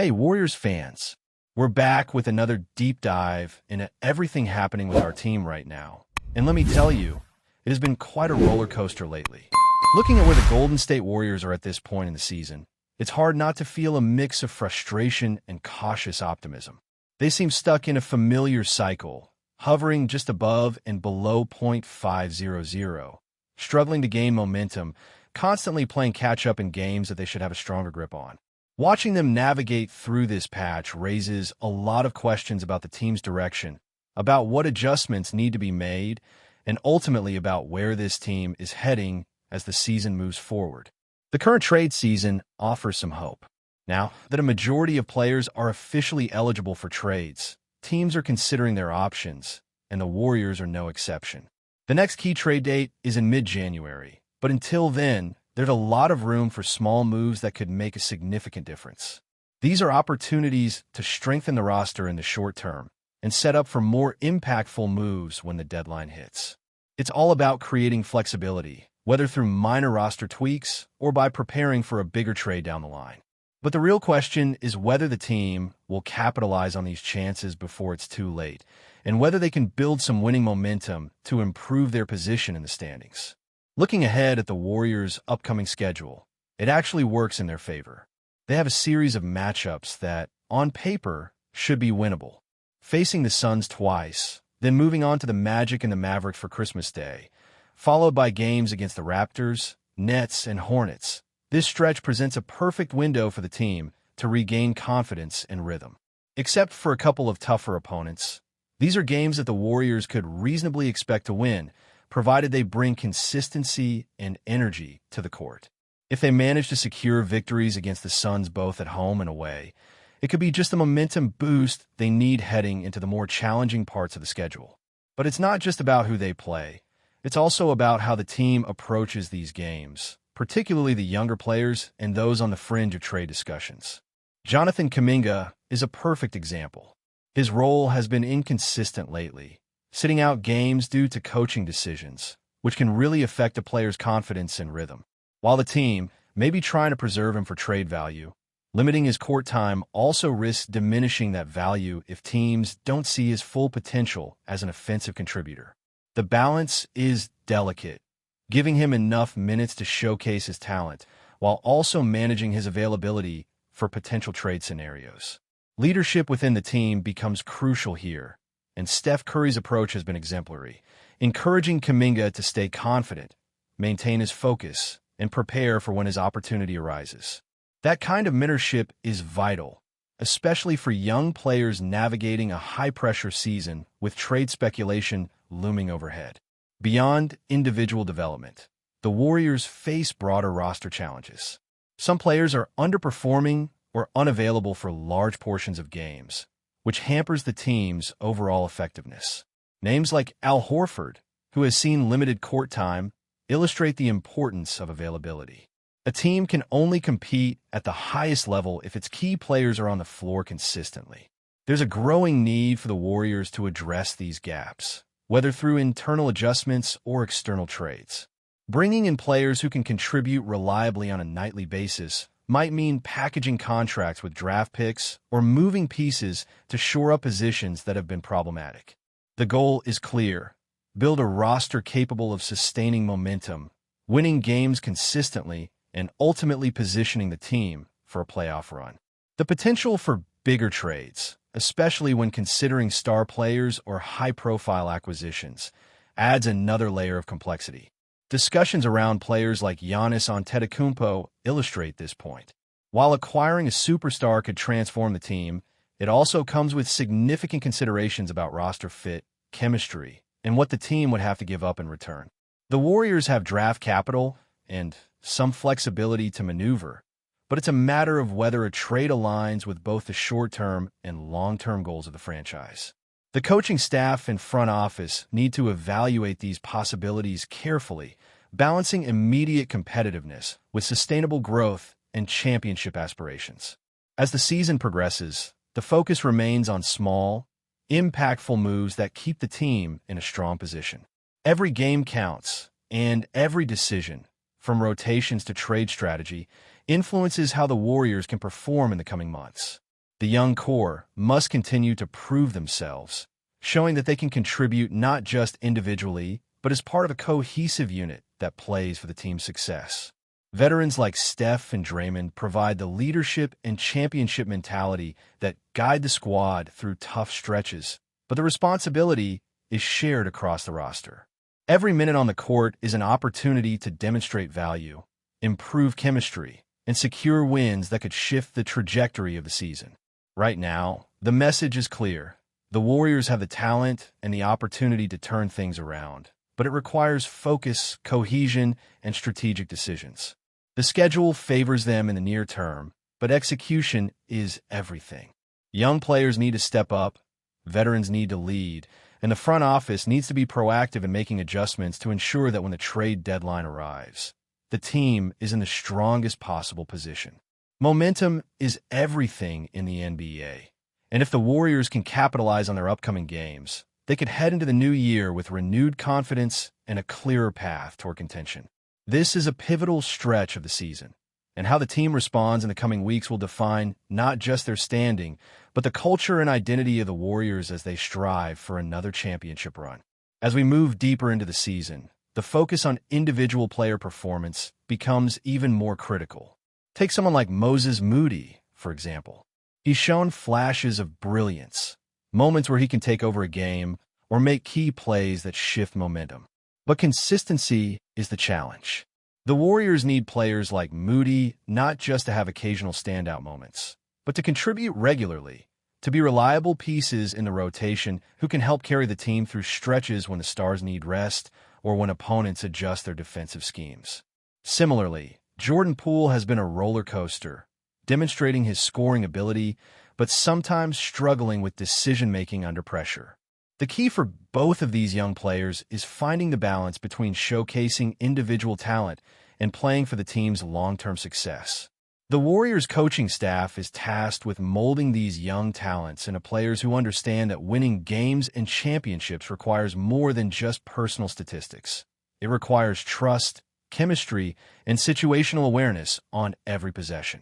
Hey, Warriors fans, we're back with another deep dive into everything happening with our team right now. And let me tell you, it has been quite a roller coaster lately. Looking at where the Golden State Warriors are at this point in the season, it's hard not to feel a mix of frustration and cautious optimism. They seem stuck in a familiar cycle, hovering just above and below .500, struggling to gain momentum, constantly playing catch-up in games that they should have a stronger grip on. Watching them navigate through this patch raises a lot of questions about the team's direction, about what adjustments need to be made, and ultimately about where this team is heading as the season moves forward. The current trade season offers some hope. Now that a majority of players are officially eligible for trades, teams are considering their options, and the Warriors are no exception. The next key trade date is in mid-January, but until then, there's a lot of room for small moves that could make a significant difference. These are opportunities to strengthen the roster in the short term and set up for more impactful moves when the deadline hits. It's all about creating flexibility, whether through minor roster tweaks or by preparing for a bigger trade down the line. But the real question is whether the team will capitalize on these chances before it's too late, and whether they can build some winning momentum to improve their position in the standings. Looking ahead at the Warriors' upcoming schedule, it actually works in their favor. They have a series of matchups that, on paper, should be winnable. Facing the Suns twice, then moving on to the Magic and the Mavericks for Christmas Day, followed by games against the Raptors, Nets, and Hornets. This stretch presents a perfect window for the team to regain confidence and rhythm. Except for a couple of tougher opponents, these are games that the Warriors could reasonably expect to win, provided they bring consistency and energy to the court. If they manage to secure victories against the Suns both at home and away, it could be just the momentum boost they need heading into the more challenging parts of the schedule. But it's not just about who they play. It's also about how the team approaches these games, particularly the younger players and those on the fringe of trade discussions. Jonathan Kuminga is a perfect example. His role has been inconsistent lately, sitting out games due to coaching decisions, which can really affect a player's confidence and rhythm. While the team may be trying to preserve him for trade value, limiting his court time also risks diminishing that value if teams don't see his full potential as an offensive contributor. The balance is delicate, giving him enough minutes to showcase his talent, while also managing his availability for potential trade scenarios. Leadership within the team becomes crucial here, and Steph Curry's approach has been exemplary, encouraging Kuminga to stay confident, maintain his focus, and prepare for when his opportunity arises. That kind of mentorship is vital, especially for young players navigating a high-pressure season with trade speculation looming overhead. Beyond individual development, the Warriors face broader roster challenges. Some players are underperforming or unavailable for large portions of games, which hampers the team's overall effectiveness. Names like Al Horford, who has seen limited court time, illustrate the importance of availability. A team can only compete at the highest level if its key players are on the floor consistently. There's a growing need for the Warriors to address these gaps, whether through internal adjustments or external trades. Bringing in players who can contribute reliably on a nightly basis might mean packaging contracts with draft picks or moving pieces to shore up positions that have been problematic. The goal is clear: build a roster capable of sustaining momentum, winning games consistently, and ultimately positioning the team for a playoff run. The potential for bigger trades, especially when considering star players or high-profile acquisitions, adds another layer of complexity. Discussions around players like Giannis Antetokounmpo illustrate this point. While acquiring a superstar could transform the team, it also comes with significant considerations about roster fit, chemistry, and what the team would have to give up in return. The Warriors have draft capital and some flexibility to maneuver, but it's a matter of whether a trade aligns with both the short-term and long-term goals of the franchise. The coaching staff and front office need to evaluate these possibilities carefully, balancing immediate competitiveness with sustainable growth and championship aspirations. As the season progresses, the focus remains on small, impactful moves that keep the team in a strong position. Every game counts, and every decision, from rotations to trade strategy, influences how the Warriors can perform in the coming months. The young core must continue to prove themselves, showing that they can contribute not just individually, but as part of a cohesive unit that plays for the team's success. Veterans like Steph and Draymond provide the leadership and championship mentality that guide the squad through tough stretches, but the responsibility is shared across the roster. Every minute on the court is an opportunity to demonstrate value, improve chemistry, and secure wins that could shift the trajectory of the season. Right now, the message is clear. The Warriors have the talent and the opportunity to turn things around, but it requires focus, cohesion, and strategic decisions. The schedule favors them in the near term, but execution is everything. Young players need to step up, veterans need to lead, and the front office needs to be proactive in making adjustments to ensure that when the trade deadline arrives, the team is in the strongest possible position. Momentum is everything in the NBA, and if the Warriors can capitalize on their upcoming games, they could head into the new year with renewed confidence and a clearer path toward contention. This is a pivotal stretch of the season, and how the team responds in the coming weeks will define not just their standing, but the culture and identity of the Warriors as they strive for another championship run. As we move deeper into the season, the focus on individual player performance becomes even more critical. Take someone like Moses Moody, for example. He's shown flashes of brilliance, moments where he can take over a game or make key plays that shift momentum. But consistency is the challenge. The Warriors need players like Moody not just to have occasional standout moments, but to contribute regularly, to be reliable pieces in the rotation who can help carry the team through stretches when the stars need rest or when opponents adjust their defensive schemes. Similarly, Jordan Poole has been a roller coaster, demonstrating his scoring ability, but sometimes struggling with decision-making under pressure. The key for both of these young players is finding the balance between showcasing individual talent and playing for the team's long-term success. The Warriors' coaching staff is tasked with molding these young talents into players who understand that winning games and championships requires more than just personal statistics. It requires trust, chemistry, and situational awareness on every possession.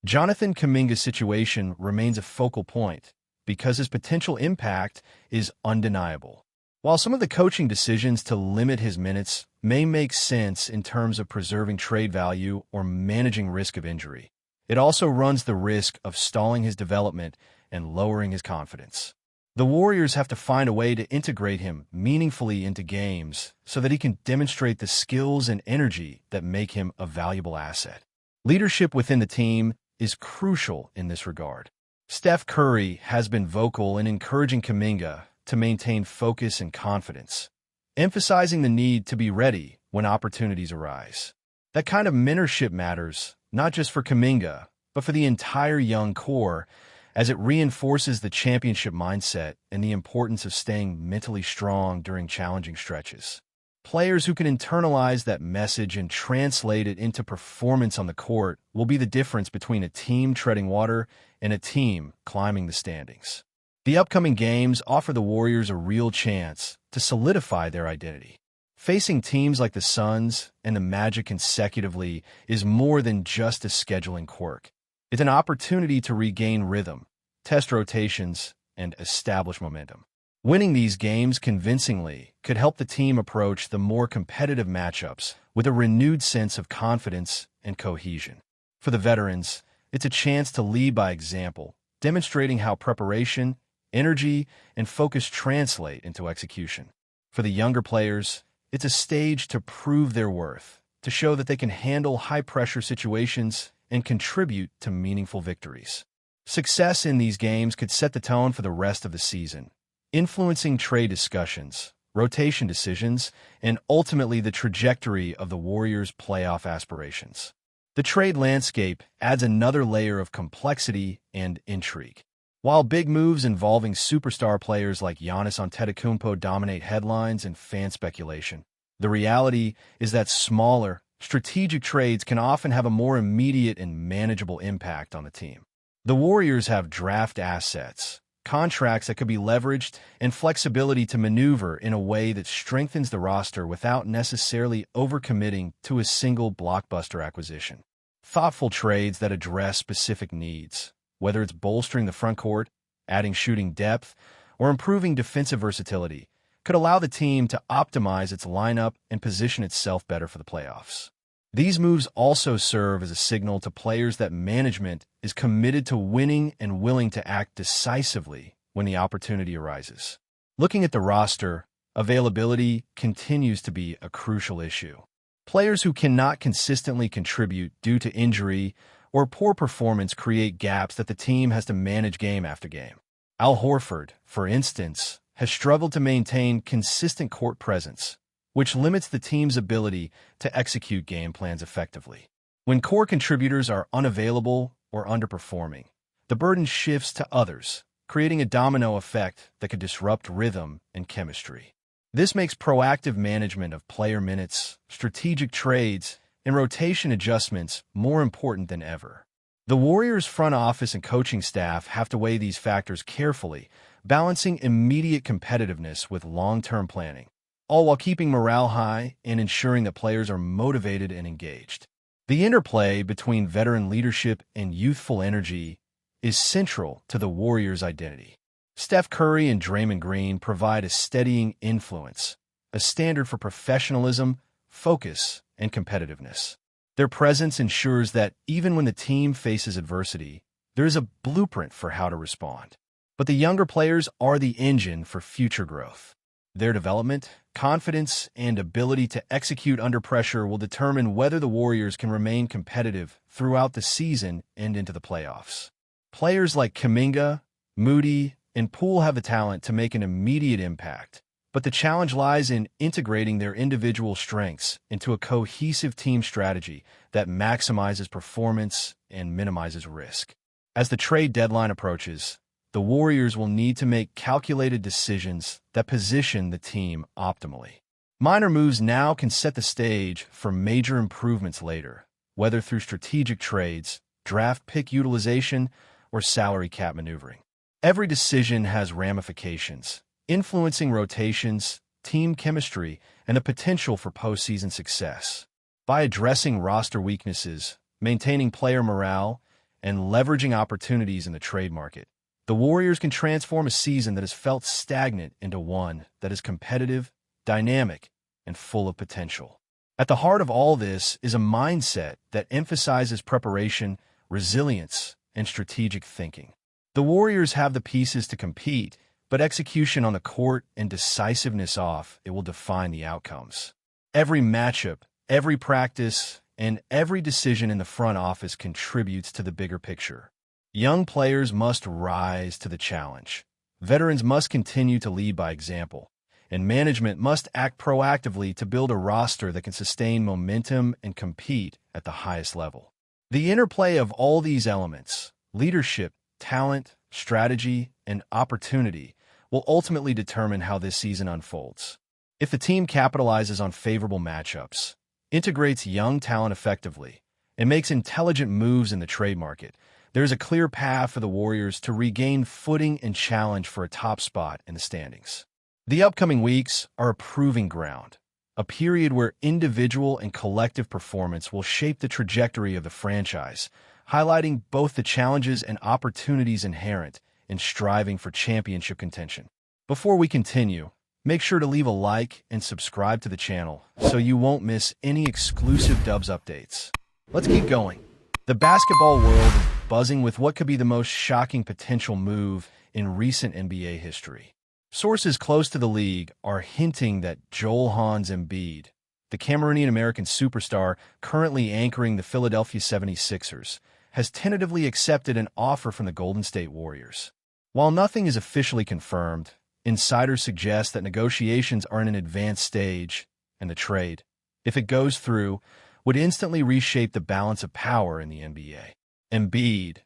Jonathan Kuminga's situation remains a focal point because his potential impact is undeniable. While some of the coaching decisions to limit his minutes may make sense in terms of preserving trade value or managing risk of injury, it also runs the risk of stalling his development and lowering his confidence. The Warriors have to find a way to integrate him meaningfully into games so that he can demonstrate the skills and energy that make him a valuable asset. Leadership within the team is crucial in this regard. Steph Curry has been vocal in encouraging Kuminga to maintain focus and confidence, emphasizing the need to be ready when opportunities arise. That kind of mentorship matters, not just for Kuminga, but for the entire young core, as it reinforces the championship mindset and the importance of staying mentally strong during challenging stretches. Players who can internalize that message and translate it into performance on the court will be the difference between a team treading water and a team climbing the standings. The upcoming games offer the Warriors a real chance to solidify their identity. Facing teams like the Suns and the Magic consecutively is more than just a scheduling quirk. It's an opportunity to regain rhythm, test rotations, and establish momentum. Winning these games convincingly could help the team approach the more competitive matchups with a renewed sense of confidence and cohesion. For the veterans, it's a chance to lead by example, demonstrating how preparation, energy, and focus translate into execution. For the younger players, it's a stage to prove their worth, to show that they can handle high-pressure situations and contribute to meaningful victories. Success in these games could set the tone for the rest of the season, influencing trade discussions, rotation decisions, and ultimately the trajectory of the Warriors' playoff aspirations. The trade landscape adds another layer of complexity and intrigue. While big moves involving superstar players like Giannis Antetokounmpo dominate headlines and fan speculation, the reality is that smaller, strategic trades can often have a more immediate and manageable impact on the team. The Warriors have draft assets, contracts that could be leveraged, and flexibility to maneuver in a way that strengthens the roster without necessarily overcommitting to a single blockbuster acquisition. Thoughtful trades that address specific needs, whether it's bolstering the front court, adding shooting depth, or improving defensive versatility, could allow the team to optimize its lineup and position itself better for the playoffs. These moves also serve as a signal to players that management is committed to winning and willing to act decisively when the opportunity arises. Looking at the roster, availability continues to be a crucial issue. Players who cannot consistently contribute due to injury or poor performance create gaps that the team has to manage game after game. Al Horford, for instance, has struggled to maintain consistent court presence, which limits the team's ability to execute game plans effectively. When core contributors are unavailable or underperforming, the burden shifts to others, creating a domino effect that could disrupt rhythm and chemistry. This makes proactive management of player minutes, strategic trades, and rotation adjustments more important than ever. The Warriors' front office and coaching staff have to weigh these factors carefully, balancing immediate competitiveness with long-term planning, all while keeping morale high and ensuring that players are motivated and engaged. The interplay between veteran leadership and youthful energy is central to the Warriors' identity. Steph Curry and Draymond Green provide a steadying influence, a standard for professionalism, focus, and competitiveness. Their presence ensures that even when the team faces adversity, there is a blueprint for how to respond. But the younger players are the engine for future growth. Their development, confidence, and ability to execute under pressure will determine whether the Warriors can remain competitive throughout the season and into the playoffs. Players like Kuminga, Moody, and Poole have the talent to make an immediate impact, but the challenge lies in integrating their individual strengths into a cohesive team strategy that maximizes performance and minimizes risk. As the trade deadline approaches, the Warriors will need to make calculated decisions that position the team optimally. Minor moves now can set the stage for major improvements later, whether through strategic trades, draft pick utilization, or salary cap maneuvering. Every decision has ramifications, influencing rotations, team chemistry, and the potential for postseason success. By addressing roster weaknesses, maintaining player morale, and leveraging opportunities in the trade market, the Warriors can transform a season that has felt stagnant into one that is competitive, dynamic, and full of potential. At the heart of all this is a mindset that emphasizes preparation, resilience, and strategic thinking. The Warriors have the pieces to compete, but execution on the court and decisiveness off it will define the outcomes. Every matchup, every practice, and every decision in the front office contributes to the bigger picture. Young players must rise to the challenge. Veterans must continue to lead by example, and management must act proactively to build a roster that can sustain momentum and compete at the highest level. The interplay of all these elements, leadership, talent, strategy, and opportunity, will ultimately determine how this season unfolds. If the team capitalizes on favorable matchups, integrates young talent effectively, and makes intelligent moves in the trade market, there is a clear path for the Warriors to regain footing and challenge for a top spot in the standings. The upcoming weeks are a proving ground, a period where individual and collective performance will shape the trajectory of the franchise, highlighting both the challenges and opportunities inherent in striving for championship contention. Before we continue, make sure to leave a like and subscribe to the channel so you won't miss any exclusive Dubs updates. Let's keep going. The basketball world is buzzing with what could be the most shocking potential move in recent NBA history. Sources close to the league are hinting that Joel Embiid, the Cameroonian-American superstar currently anchoring the Philadelphia 76ers, has tentatively accepted an offer from the Golden State Warriors. While nothing is officially confirmed, insiders suggest that negotiations are in an advanced stage, and the trade, if it goes through, would instantly reshape the balance of power in the NBA. Embiid,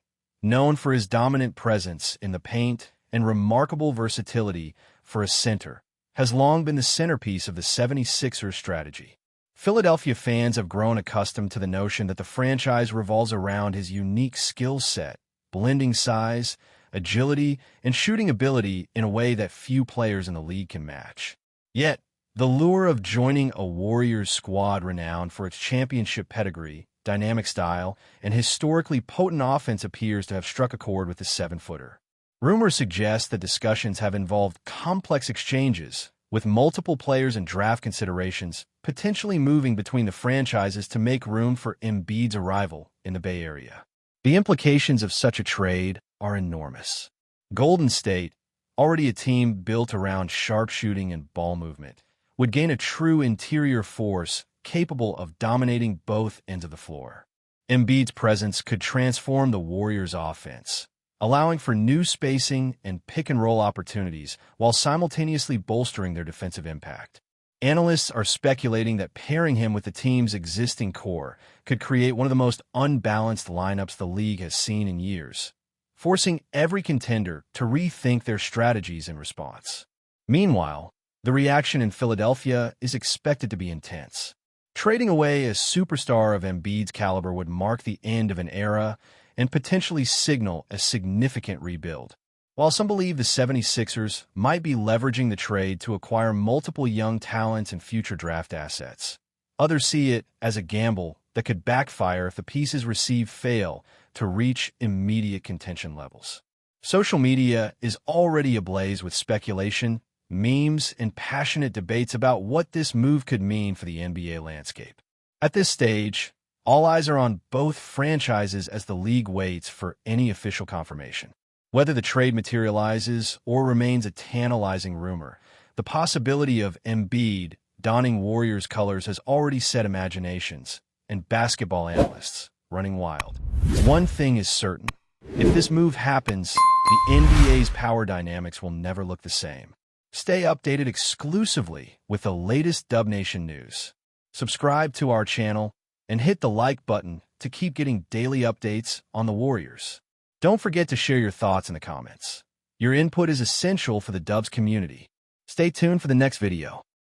known for his dominant presence in the paint and remarkable versatility for a center, has long been the centerpiece of the 76ers strategy. Philadelphia fans have grown accustomed to the notion that the franchise revolves around his unique skill set, blending size, agility, and shooting ability in a way that few players in the league can match. Yet, the lure of joining a Warriors squad renowned for its championship pedigree dynamic style, and historically potent offense appears to have struck a chord with the 7-footer. Rumors suggest that discussions have involved complex exchanges, with multiple players and draft considerations potentially moving between the franchises to make room for Embiid's arrival in the Bay Area. The implications of such a trade are enormous. Golden State, already a team built around sharpshooting and ball movement, would gain a true interior force capable of dominating both ends of the floor. Embiid's presence could transform the Warriors' offense, allowing for new spacing and pick-and-roll opportunities while simultaneously bolstering their defensive impact. Analysts are speculating that pairing him with the team's existing core could create one of the most unbalanced lineups the league has seen in years, forcing every contender to rethink their strategies in response. Meanwhile, the reaction in Philadelphia is expected to be intense. Trading away a superstar of Embiid's caliber would mark the end of an era and potentially signal a significant rebuild. While some believe the 76ers might be leveraging the trade to acquire multiple young talents and future draft assets, others see it as a gamble that could backfire if the pieces received fail to reach immediate contention levels. Social media is already ablaze with speculation, memes, and passionate debates about what this move could mean for the NBA landscape. At this stage, all eyes are on both franchises as the league waits for any official confirmation. Whether the trade materializes or remains a tantalizing rumor, the possibility of Embiid donning Warriors colors has already set imaginations and basketball analysts running wild. One thing is certain: if this move happens, the NBA's power dynamics will never look the same. Stay updated exclusively with the latest Dub Nation news. Subscribe to our channel and hit the like button to keep getting daily updates on the Warriors. Don't forget to share your thoughts in the comments. Your input is essential for the Dubs community. Stay tuned for the next video.